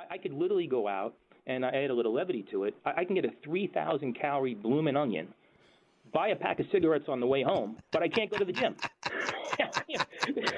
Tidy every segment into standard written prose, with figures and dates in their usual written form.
I could literally go out and I add a little levity to it. I can get a 3,000 calorie bloomin' onion, buy a pack of cigarettes on the way home, but I can't go to the gym.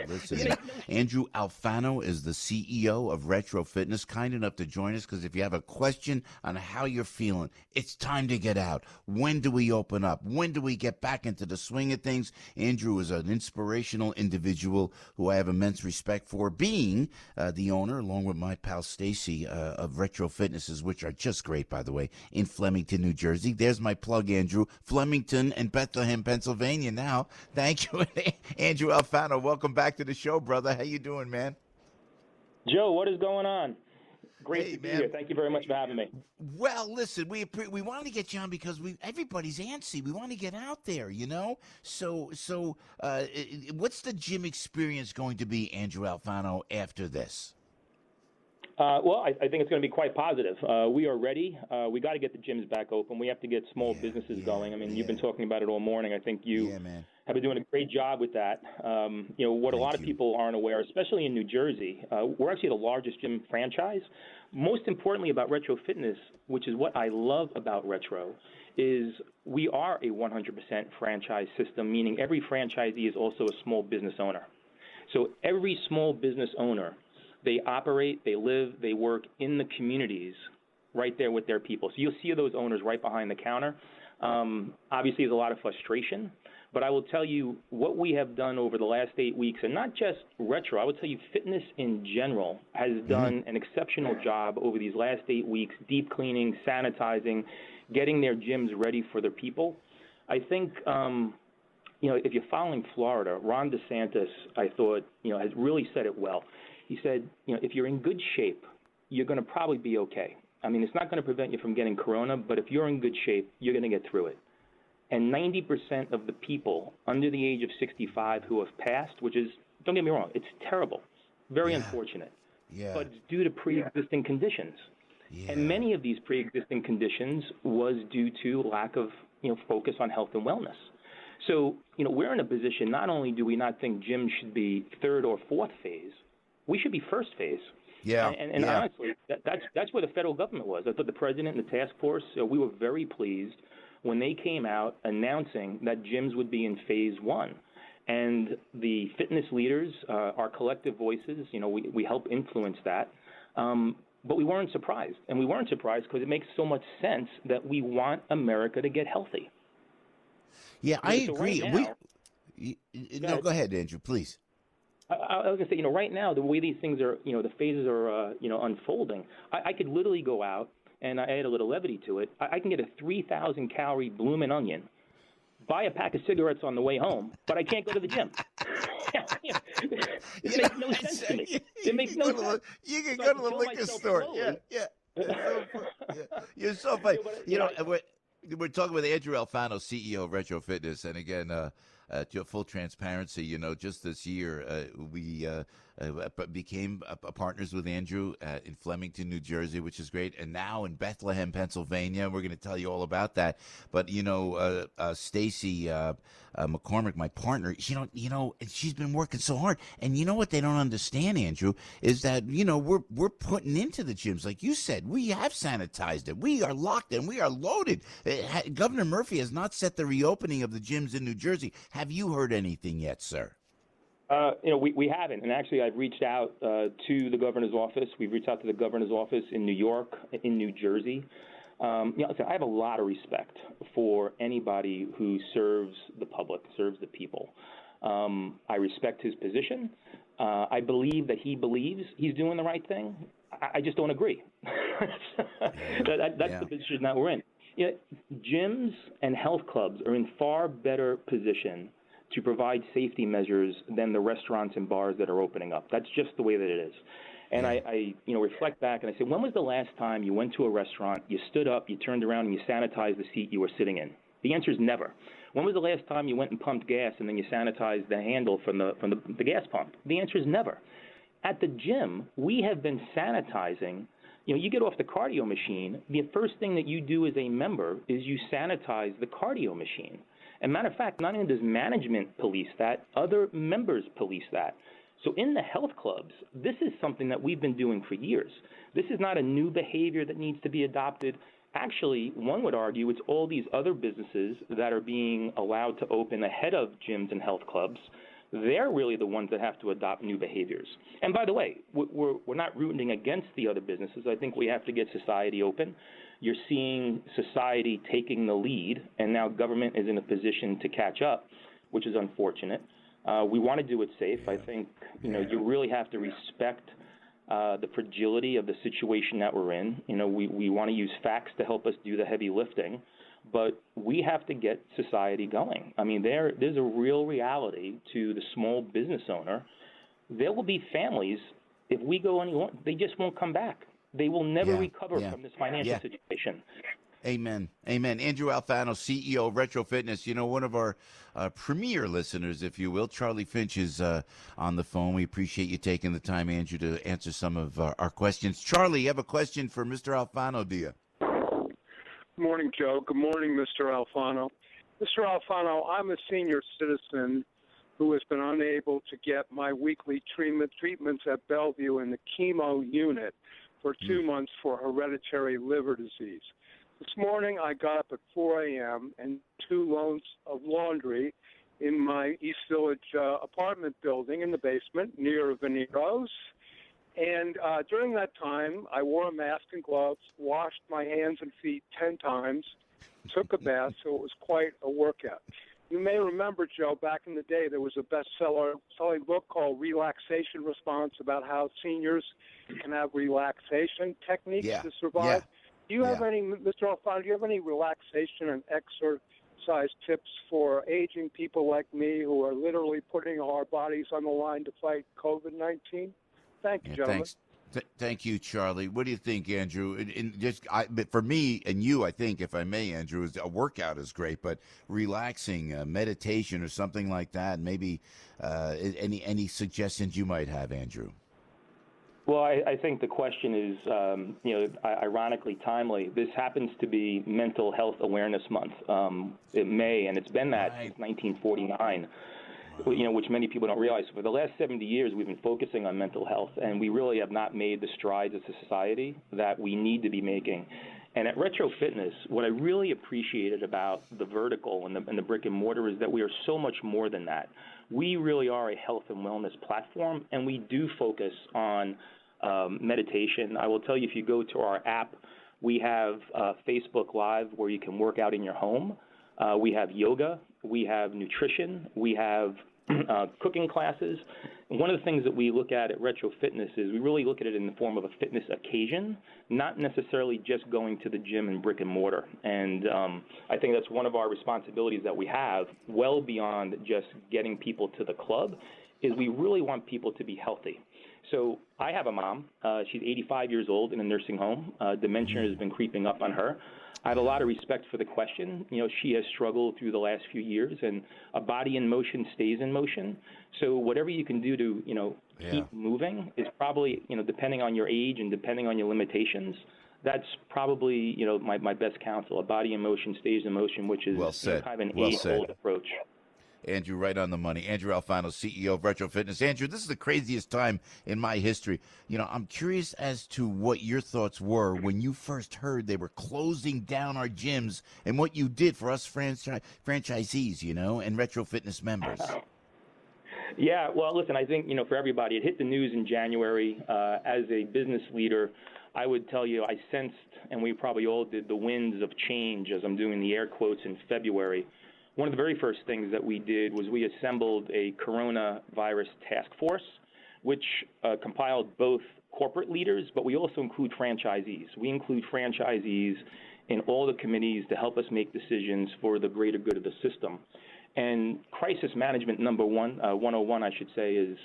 Listen, Andrew Alfano is the CEO of Retro Fitness, kind enough to join us because if you have a question on how you're feeling, it's time to get out. When do we open up? When do we get back into the swing of things? Andrew is an inspirational individual who I have immense respect for, being the owner, along with my pal Stacy, of Retro Fitnesses, which are just great, by the way, in Flemington, New Jersey. There's my plug, Andrew. Flemington and Bethlehem, Pennsylvania now. Thank you, Andrew Alfano. Welcome back to the show, brother. How you doing, man? Joe, what is going on? Great to be here. Thank you very much for having me. Well, listen, we wanted to get you on because everybody's antsy. We want to get out there, you know. So what's the gym experience going to be, Andrew Alfano, after this? Well, I think it's going to be quite positive. We are ready. We got to get the gyms back open. We have to get small businesses going. I mean, you've been talking about it all morning. I think you have been doing a great job with that. What a lot of people aren't aware, especially in New Jersey, we're actually the largest gym franchise. Most importantly about Retro Fitness, which is what I love about Retro, is we are a 100% franchise system, meaning every franchisee is also a small business owner. So every small business owner, they operate, they live, they work in the communities right there with their people. So you'll see those owners right behind the counter. Obviously, there's a lot of frustration, but I will tell you what we have done over the last 8 weeks, and not just Retro, I would tell you fitness in general has done an exceptional job over these last 8 weeks, deep cleaning, sanitizing, getting their gyms ready for their people. I think, if you're following Florida, Ron DeSantis, I thought, has really said it well. He said, if you're in good shape, you're going to probably be okay. I mean, it's not going to prevent you from getting corona, but if you're in good shape, you're going to get through it. And 90% of the people under the age of 65 who have passed, which is, don't get me wrong, it's terrible, very unfortunate, but it's due to pre-existing conditions. And many of these pre-existing conditions was due to lack of, focus on health and wellness. So, we're in a position, not only do we not think gyms should be third or fourth phase, we should be first phase. And honestly, that's where the federal government was. I thought the president and the task force, we were very pleased when they came out announcing that gyms would be in phase one. And the fitness leaders, our collective voices, we help influence that. But we weren't surprised. And we weren't surprised because it makes so much sense that we want America to get healthy. Yeah, I agree. Right now, go ahead, Andrew, please. I was going to say, right now, the way these things are, the phases are, unfolding, I could literally go out and I add a little levity to it. I can get a 3,000 calorie bloomin' onion, buy a pack of cigarettes on the way home, but I can't go to the gym. It makes no sense to me. It makes no sense. You can go to the liquor store. You're so funny. We're talking with Andrew Alfano, CEO of Retro Fitness, and again, to full transparency, just this year we became partners with Andrew in Flemington, New Jersey, which is great, and now in Bethlehem, Pennsylvania. We're going to tell you all about that. But Stacy McCormick, my partner, she's been working so hard, and you know what they don't understand, Andrew, is that we're putting into the gyms, like you said, we have sanitized it, we are locked and we are loaded. Governor Murphy has not set the reopening of the gyms in New Jersey. Have you heard anything yet, sir? We haven't. And actually, I've reached out to the governor's office. We've reached out to the governor's office in New York, in New Jersey. Listen, I have a lot of respect for anybody who serves the public, serves the people. I respect his position. I believe that he believes he's doing the right thing. I just don't agree. That's the position that we're in. Gyms and health clubs are in far better position to provide safety measures than the restaurants and bars that are opening up. That's just the way that it is. And I reflect back and I say, when was the last time you went to a restaurant, you stood up, you turned around, and you sanitized the seat you were sitting in? The answer is never. When was the last time you went and pumped gas and then you sanitized the handle from the gas pump? The answer is never. At the gym, we have been sanitizing. You get off the cardio machine, the first thing that you do as a member is you sanitize the cardio machine. And matter of fact, not only does management police that, other members police that. So in the health clubs, this is something that we've been doing for years. This is not a new behavior that needs to be adopted. Actually, one would argue it's all these other businesses that are being allowed to open ahead of gyms and health clubs. They're really the ones that have to adopt new behaviors. And by the way, we're not rooting against the other businesses. I think we have to get society open. You're seeing society taking the lead, and now government is in a position to catch up, which is unfortunate. We want to do it safe. I think, you really have to respect the fragility of the situation that we're in. We want to use facts to help us do the heavy lifting, but we have to get society going. I mean, there's a real reality to the small business owner. There will be families, if we go anywhere, they just won't come back. They will never recover from this financial situation. Amen. Amen. Andrew Alfano, CEO of Retro Fitness. One of our premier listeners, if you will, Charlie Finch, is on the phone. We appreciate you taking the time, Andrew, to answer some of our questions. Charlie, you have a question for Mr. Alfano, do you? Good morning, Joe. Good morning, Mr. Alfano. Mr. Alfano, I'm a senior citizen who has been unable to get my weekly treatments at Bellevue in the chemo unit for 2 months for hereditary liver disease. This morning, I got up at 4 a.m. and 2 loads of laundry in my East Village apartment building in the basement near Veneros. And during that time, I wore a mask and gloves, washed my hands and feet 10 times, took a bath, so it was quite a workout. You may remember, Joe, back in the day, there was a bestseller-selling book called Relaxation Response about how seniors can have relaxation techniques to survive. Do you have any, Mr. Alfano, do you have any relaxation and exercise tips for aging people like me who are literally putting our bodies on the line to fight COVID-19? Thank you, gentlemen. Thanks. Thank you, Charlie. What do you think, Andrew? But for me and you, I think, if I may, Andrew, is a workout is great, but relaxing, meditation or something like that. Maybe any suggestions you might have, Andrew? Well, I think the question is, ironically timely. This happens to be Mental Health Awareness Month in May, and it's been that since 1949. Which many people don't realize. For the last 70 years, we've been focusing on mental health, and we really have not made the strides as a society that we need to be making. And at Retro Fitness, what I really appreciated about the vertical and the brick and mortar is that we are so much more than that. We really are a health and wellness platform, and we do focus on meditation. I will tell you, if you go to our app, we have Facebook Live where you can work out in your home. We have yoga, we have nutrition, we have cooking classes. And one of the things that we look at Retro Fitness is we really look at it in the form of a fitness occasion, not necessarily just going to the gym and brick and mortar. And I think that's one of our responsibilities that we have, well beyond just getting people to the club, is we really want people to be healthy. So I have a mom. She's 85 years old in a nursing home. Dementia has been creeping up on her. I have a lot of respect for the question. She has struggled through the last few years, and a body in motion stays in motion. So whatever you can do to, keep moving is probably, depending on your age and depending on your limitations, that's probably, my best counsel. A body in motion stays in motion, which is kind of an age-old approach. Andrew, right on the money. Andrew Alfano, CEO of Retro Fitness. Andrew, this is the craziest time in my history. I'm curious as to what your thoughts were when you first heard they were closing down our gyms and what you did for us franchisees, and Retro Fitness members. Yeah, well, listen, I think, for everybody, it hit the news in January. As a business leader, I would tell you I sensed, and we probably all did, the winds of change, as I'm doing the air quotes, in February. One of the very first things that we did was we assembled a coronavirus task force, which compiled both corporate leaders, but we also include franchisees. We include franchisees in all the committees to help us make decisions for the greater good of the system. And crisis management number 101, I should say, is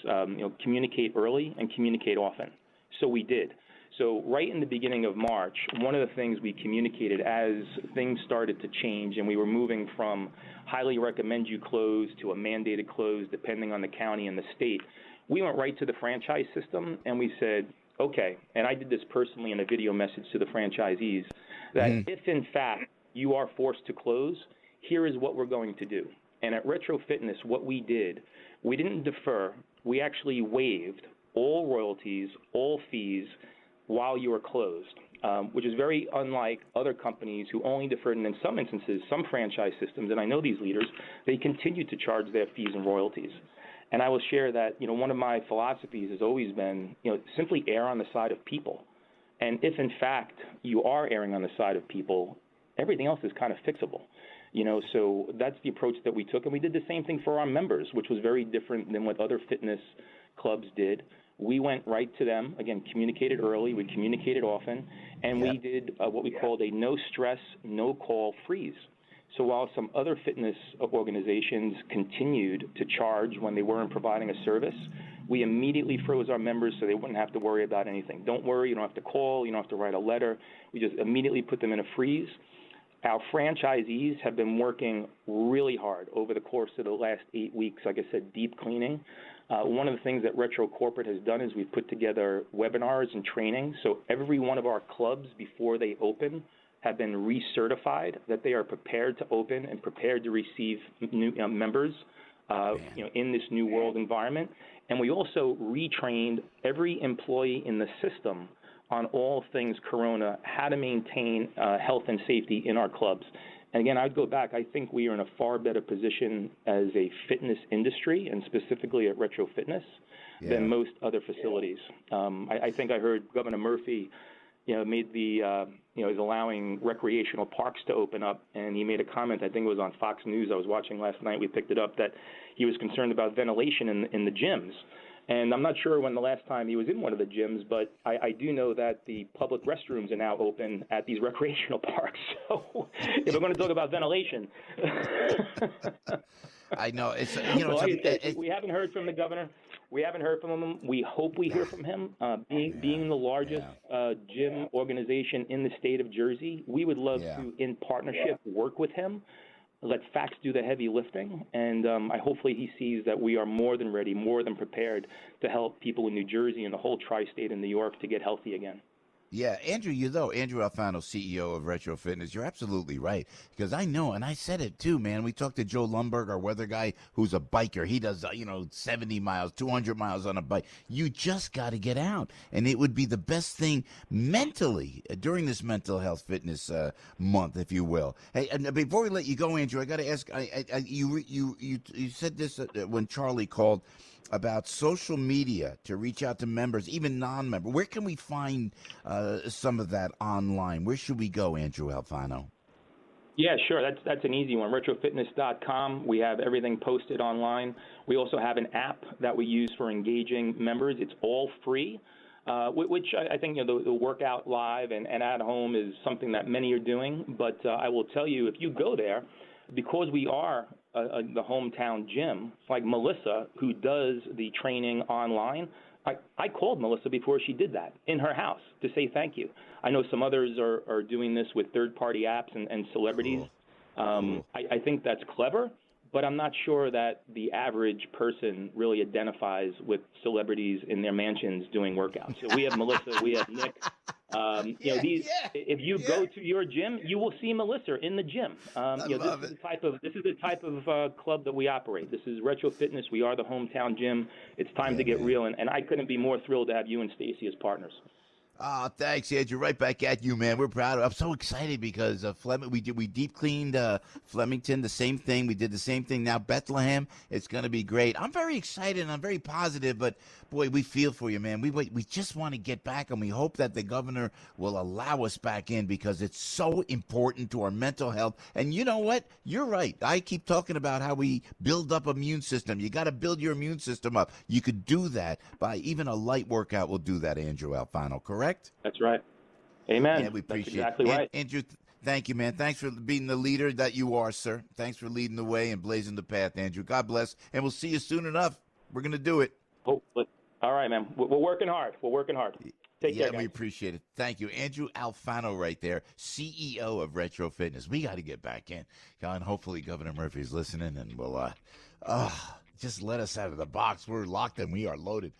communicate early and communicate often. So we did. So right in the beginning of March, one of the things we communicated as things started to change and we were moving from highly recommend you close to a mandated close depending on the county and the state, we went right to the franchise system and we said, okay, and I did this personally in a video message to the franchisees, that if in fact you are forced to close, here is what we're going to do. And at Retro Fitness, what we did, we didn't defer. we actually waived all royalties, all fees while you were closed, which is very unlike other companies who only deferred, and in some instances, some franchise systems, and I know these leaders, they continue to charge their fees and royalties. And I will share that, one of my philosophies has always been, simply err on the side of people. And if, in fact, you are erring on the side of people, everything else is kind of fixable. So that's the approach that we took. And we did the same thing for our members, which was very different than what other fitness clubs did. We went right to them, again, communicated early, we communicated often, and we did what we called a no-stress, no-call freeze. So while some other fitness organizations continued to charge when they weren't providing a service, we immediately froze our members so they wouldn't have to worry about anything. Don't worry, you don't have to call, you don't have to write a letter. We just immediately put them in a freeze. Our franchisees have been working really hard over the course of the last 8 weeks, like I said, deep cleaning. One of the things that Retro Corporate has done is we've put together webinars and training. So every one of our clubs, before they open, have been recertified that they are prepared to open and prepared to receive new members in this new world environment. And we also retrained every employee in the system on all things Corona, how to maintain health and safety in our clubs. And again, I'd go back. I think we are in a far better position as a fitness industry, and specifically at Retro Fitness, than most other facilities. I think I heard Governor Murphy, made the, is allowing recreational parks to open up, and he made a comment, I think it was on Fox News I was watching last night, we picked it up, that he was concerned about ventilation in the gyms. And I'm not sure when the last time he was in one of the gyms, but I do know that the public restrooms are now open at these recreational parks. So if we're going to talk about ventilation. I know. It's, we haven't heard from the governor. We haven't heard from him. We hope we hear from him. Being the largest gym organization in the state of Jersey, we would love to, in partnership, work with him. Let facts do the heavy lifting, and hopefully he sees that we are more than ready, more than prepared to help people in New Jersey and the whole tri-state in New York to get healthy again. Yeah, Andrew Alfano, CEO of Retro Fitness, you're absolutely right. Because I know, and I said it too, man. We talked to Joe Lumberg, our weather guy, who's a biker. He does, 70 miles, 200 miles on a bike. You just got to get out. And it would be the best thing mentally during this mental health fitness month, if you will. Hey, and before we let you go, Andrew, I got to ask, you said this when Charlie called about social media to reach out to members, even non-members. Where can we find some of that online? Where should we go, Andrew Alfano? Yeah, sure. That's an easy one. Retrofitness.com. We have everything posted online. We also have an app that we use for engaging members. It's all free, which I think the workout live and at home is something that many are doing. But I will tell you, if you go there, because we are the hometown gym, like Melissa, who does the training online, I called Melissa before she did that in her house to say thank you. I know some others are doing this with third-party apps and celebrities. Cool. I think that's clever, but I'm not sure that the average person really identifies with celebrities in their mansions doing workouts. So we have Melissa, we have Nick. If you go to your gym, you will see Melissa in the gym. This is the type of club that we operate. This is Retro Fitness. We are the hometown gym. It's time to get real, and I couldn't be more thrilled to have you and Stacy as partners. Thanks, Andrew. Right back at you, man. We're proud. I'm so excited because we deep cleaned Flemington, the same thing. We did the same thing. Now Bethlehem, it's going to be great. I'm very excited and I'm very positive, but boy, we feel for you, man. We just want to get back, and we hope that the governor will allow us back in because it's so important to our mental health. And you know what? You're right. I keep talking about how we build up immune system. You got to build your immune system up. You could do that by even a light workout will do that, Andrew Alfano, correct? That's right. Amen. Yeah, we appreciate That's exactly right. Andrew, thank you, man. Thanks for being the leader that you are, sir. Thanks for leading the way and blazing the path, Andrew. God bless, and we'll see you soon enough. We're going to do it. Hopefully. All right, man. We're working hard. Take care, guys. We appreciate it. Thank you. Andrew Alfano right there, CEO of Retro Fitness. We got to get back in. And hopefully Governor Murphy's listening, and we'll just let us out of the box. We're locked and we are loaded.